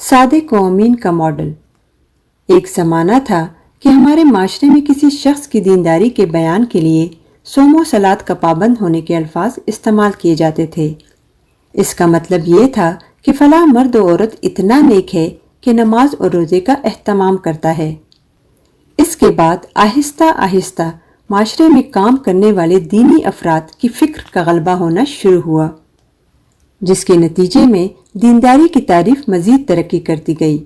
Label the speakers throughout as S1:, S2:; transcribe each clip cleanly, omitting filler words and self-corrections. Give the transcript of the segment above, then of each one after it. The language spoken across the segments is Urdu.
S1: صادق و امین کا ماڈل۔ ایک زمانہ تھا کہ ہمارے معاشرے میں کسی شخص کی دینداری کے بیان کے لیے صوم و صلات کا پابند ہونے کے الفاظ استعمال کیے جاتے تھے۔ اس کا مطلب یہ تھا کہ فلاں مرد و عورت اتنا نیک ہے کہ نماز اور روزے کا اہتمام کرتا ہے۔ اس کے بعد آہستہ آہستہ معاشرے میں کام کرنے والے دینی افراد کی فکر کا غلبہ ہونا شروع ہوا، جس کے نتیجے میں دینداری کی تعریف مزید ترقی کرتی گئی۔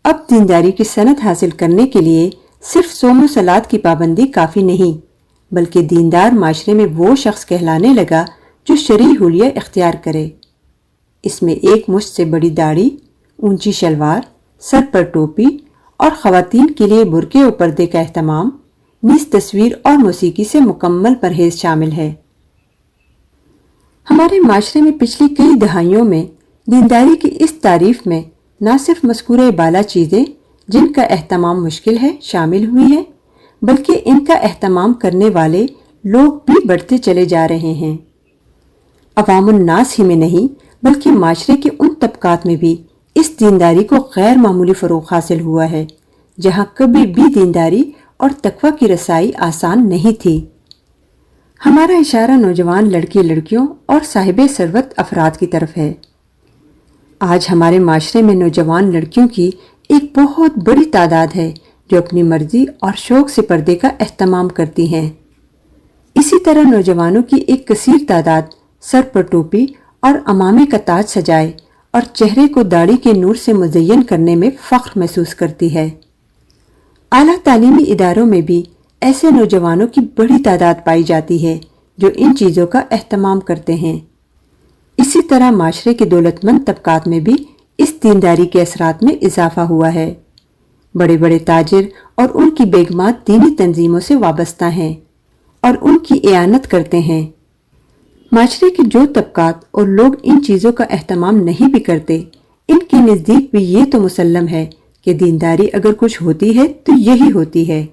S1: اب دینداری کی سند حاصل کرنے کے لیے صرف صوم و صلات کی پابندی کافی نہیں، بلکہ دیندار معاشرے میں وہ شخص کہلانے لگا جو شرعی حلیہ اختیار کرے۔ اس میں ایک مشت سے بڑی داڑھی، اونچی شلوار، سر پر ٹوپی اور خواتین کے لیے برقعے و پردے کا اہتمام، نیز تصویر اور موسیقی سے مکمل پرہیز شامل ہے۔ ہمارے معاشرے میں پچھلی کئی دہائیوں میں دینداری کی اس تعریف میں نہ صرف مذکورہ بالا چیزیں جن کا اہتمام مشکل ہے شامل ہوئی ہیں، بلکہ ان کا اہتمام کرنے والے لوگ بھی بڑھتے چلے جا رہے ہیں۔ عوام الناس ہی میں نہیں بلکہ معاشرے کے ان طبقات میں بھی اس دینداری کو غیر معمولی فروغ حاصل ہوا ہے جہاں کبھی بھی دینداری اور تقویٰ کی رسائی آسان نہیں تھی۔ ہمارا اشارہ نوجوان لڑکے لڑکیوں اور صاحب ثروت افراد کی طرف ہے۔ آج ہمارے معاشرے میں نوجوان لڑکیوں کی ایک بہت بڑی تعداد ہے جو اپنی مرضی اور شوق سے پردے کا اہتمام کرتی ہیں۔ اسی طرح نوجوانوں کی ایک کثیر تعداد سر پر ٹوپی اور عمامے کا تاج سجائے اور چہرے کو داڑھی کے نور سے مزین کرنے میں فخر محسوس کرتی ہے۔ اعلیٰ تعلیمی اداروں میں بھی ایسے نوجوانوں کی بڑی تعداد پائی جاتی ہے جو ان چیزوں کا اہتمام کرتے ہیں۔ اسی طرح معاشرے کے دولت مند طبقات میں بھی اس دینداری کے اثرات میں اضافہ ہوا ہے۔ بڑے بڑے تاجر اور ان کی بیگمات دینی تنظیموں سے وابستہ ہیں اور ان کی اعانت کرتے ہیں۔ معاشرے کے جو طبقات اور لوگ ان چیزوں کا اہتمام نہیں بھی کرتے، ان کے نزدیک بھی یہ تو مسلم ہے کہ دینداری اگر کچھ ہوتی ہے تو یہی ہوتی ہے۔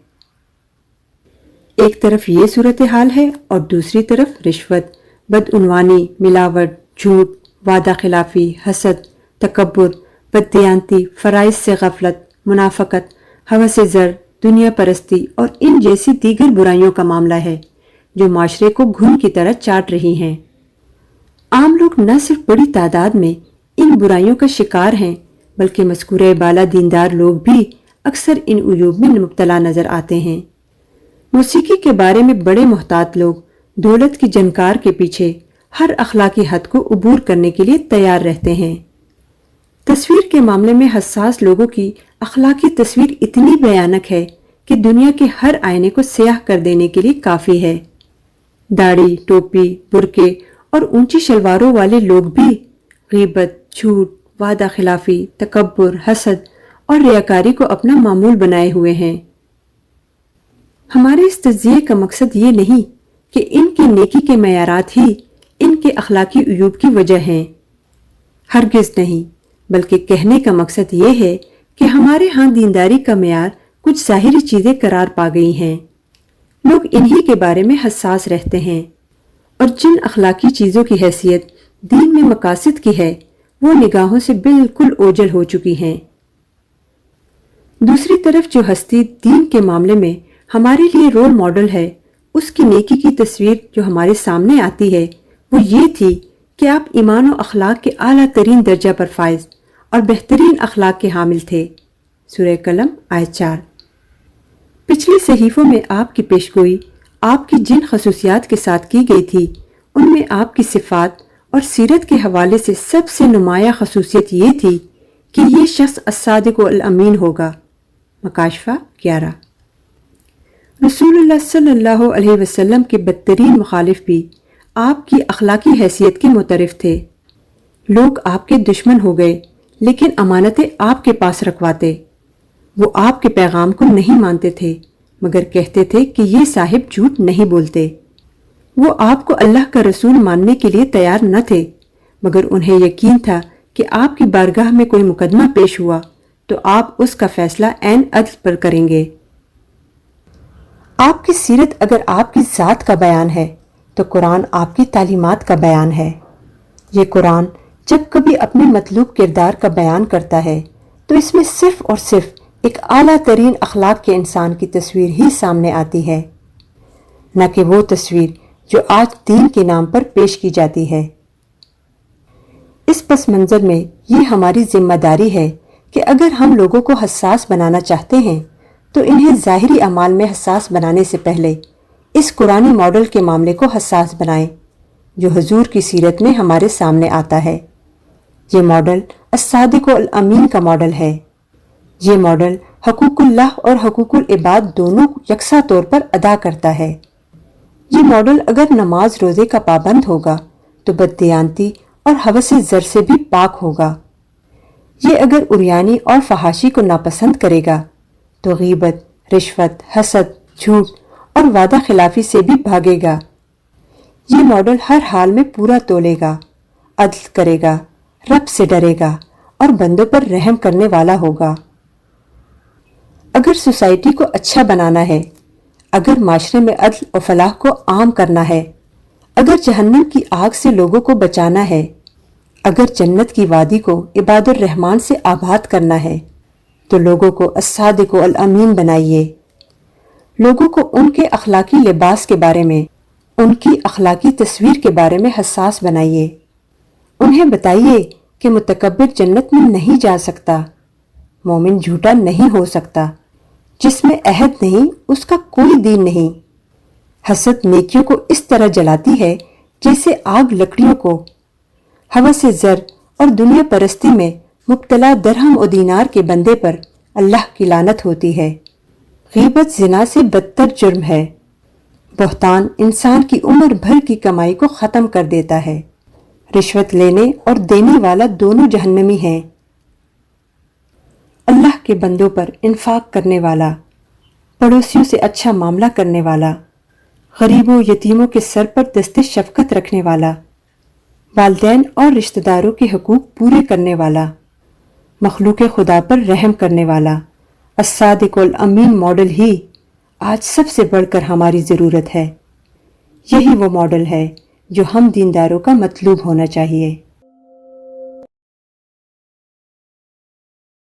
S1: ایک طرف یہ صورتحال ہے اور دوسری طرف رشوت، بدعنوانی، ملاوٹ، جھوٹ، وعدہ خلافی، حسد، تکبر، بددیانتی، فرائض سے غفلت، منافقت، ہوس زر، دنیا پرستی اور ان جیسی دیگر برائیوں کا معاملہ ہے جو معاشرے کو گھن کی طرح چاٹ رہی ہیں۔ عام لوگ نہ صرف بڑی تعداد میں ان برائیوں کا شکار ہیں بلکہ مذکورہ بالا دیندار لوگ بھی اکثر ان عیوب میں مبتلا نظر آتے ہیں۔ موسیقی کے بارے میں بڑے محتاط لوگ دولت کی جنکار کے پیچھے ہر اخلاقی حد کو عبور کرنے کے لیے تیار رہتے ہیں۔ تصویر کے معاملے میں حساس لوگوں کی اخلاقی تصویر اتنی بھیانک ہے کہ دنیا کے ہر آئینے کو سیاہ کر دینے کے لیے کافی ہے۔ داڑھی، ٹوپی، برقعے اور اونچی شلواروں والے لوگ بھی غیبت، جھوٹ، وعدہ خلافی، تکبر، حسد اور ریاکاری کو اپنا معمول بنائے ہوئے ہیں۔ ہمارے اس تجزیے کا مقصد یہ نہیں کہ ان کی نیکی کے معیارات ہی ان کے اخلاقی عیوب کی وجہ ہیں، ہرگز نہیں، بلکہ کہنے کا مقصد یہ ہے کہ ہمارے ہاں دینداری کا معیار کچھ ظاہری چیزیں قرار پا گئی ہیں۔ لوگ انہی کے بارے میں حساس رہتے ہیں اور جن اخلاقی چیزوں کی حیثیت دین میں مقاصد کی ہے وہ نگاہوں سے بالکل اوجھل ہو چکی ہیں۔ دوسری طرف جو ہستی دین کے معاملے میں ہمارے لیے رول ماڈل ہے، اس کی نیکی کی تصویر جو ہمارے سامنے آتی ہے وہ یہ تھی کہ آپ ایمان و اخلاق کے اعلیٰ ترین درجہ پر فائز اور بہترین اخلاق کے حامل تھے۔ سورہ قلم آیت 4۔ پچھلی صحیفوں میں آپ کی پیشگوئی آپ کی جن خصوصیات کے ساتھ کی گئی تھی ان میں آپ کی صفات اور سیرت کے حوالے سے سب سے نمایاں خصوصیت یہ تھی کہ یہ شخص الصادق الامین ہوگا۔ مکاشفہ 11۔ رسول اللہ صلی اللہ علیہ وسلم کے بدترین مخالف بھی آپ کی اخلاقی حیثیت کے معترف تھے۔ لوگ آپ کے دشمن ہو گئے لیکن امانتیں آپ کے پاس رکھواتے۔ وہ آپ کے پیغام کو نہیں مانتے تھے مگر کہتے تھے کہ یہ صاحب جھوٹ نہیں بولتے۔ وہ آپ کو اللہ کا رسول ماننے کے لیے تیار نہ تھے مگر انہیں یقین تھا کہ آپ کی بارگاہ میں کوئی مقدمہ پیش ہوا تو آپ اس کا فیصلہ عین عدل پر کریں گے۔ آپ کی سیرت اگر آپ کی ذات کا بیان ہے تو قرآن آپ کی تعلیمات کا بیان ہے۔ یہ قرآن جب کبھی اپنے مطلوب کردار کا بیان کرتا ہے تو اس میں صرف اور صرف ایک اعلیٰ ترین اخلاق کے انسان کی تصویر ہی سامنے آتی ہے، نہ کہ وہ تصویر جو آج دین کے نام پر پیش کی جاتی ہے۔ اس پس منظر میں یہ ہماری ذمہ داری ہے کہ اگر ہم لوگوں کو حساس بنانا چاہتے ہیں تو انہیں ظاہری اعمال میں حساس بنانے سے پہلے اس قرآنی ماڈل کے معاملے کو حساس بنائیں جو حضور کی سیرت میں ہمارے سامنے آتا ہے۔ یہ ماڈل الصادق الامین کا ماڈل ہے۔ یہ ماڈل حقوق اللہ اور حقوق العباد دونوں یکساں طور پر ادا کرتا ہے۔ یہ ماڈل اگر نماز روزے کا پابند ہوگا تو بددیانتی اور ہوس زر سے بھی پاک ہوگا۔ یہ اگر عریانی اور فحاشی کو ناپسند کرے گا تو غیبت، رشوت، حسد، جھوٹ اور وعدہ خلافی سے بھی بھاگے گا۔ یہ ماڈل ہر حال میں پورا تولے گا، عدل کرے گا، رب سے ڈرے گا اور بندوں پر رحم کرنے والا ہوگا۔ اگر سوسائٹی کو اچھا بنانا ہے، اگر معاشرے میں عدل و فلاح کو عام کرنا ہے، اگر جہنم کی آگ سے لوگوں کو بچانا ہے، اگر جنت کی وادی کو عباد الرحمن سے آباد کرنا ہے تو لوگوں کو الصادق الامین بنائیے۔ لوگوں کو ان کے اخلاقی لباس کے بارے میں، ان کی اخلاقی تصویر کے بارے میں حساس بنائیے۔ انہیں بتائیے کہ متکبر جنت میں نہیں جا سکتا، مومن جھوٹا نہیں ہو سکتا، جس میں عہد نہیں اس کا کوئی دین نہیں۔ حسد نیکیوں کو اس طرح جلاتی ہے جیسے آگ لکڑیوں کو۔ ہوس زر اور دنیا پرستی میں مبتلا درہم و دینار کے بندے پر اللہ کی لعنت ہوتی ہے۔ غیبت زنا سے بدتر جرم ہے۔ بہتان انسان کی عمر بھر کی کمائی کو ختم کر دیتا ہے۔ رشوت لینے اور دینے والا دونوں جہنمی ہیں۔ اللہ کے بندوں پر انفاق کرنے والا، پڑوسیوں سے اچھا معاملہ کرنے والا، غریبوں یتیموں کے سر پر دست شفقت رکھنے والا، والدین اور رشتہ داروں کے حقوق پورے کرنے والا، مخلوق خدا پر رحم کرنے والا، الصادق الامین ماڈل ہی آج سب سے بڑھ کر ہماری ضرورت ہے۔ یہی وہ ماڈل ہے جو ہم دینداروں کا مطلوب ہونا چاہیے۔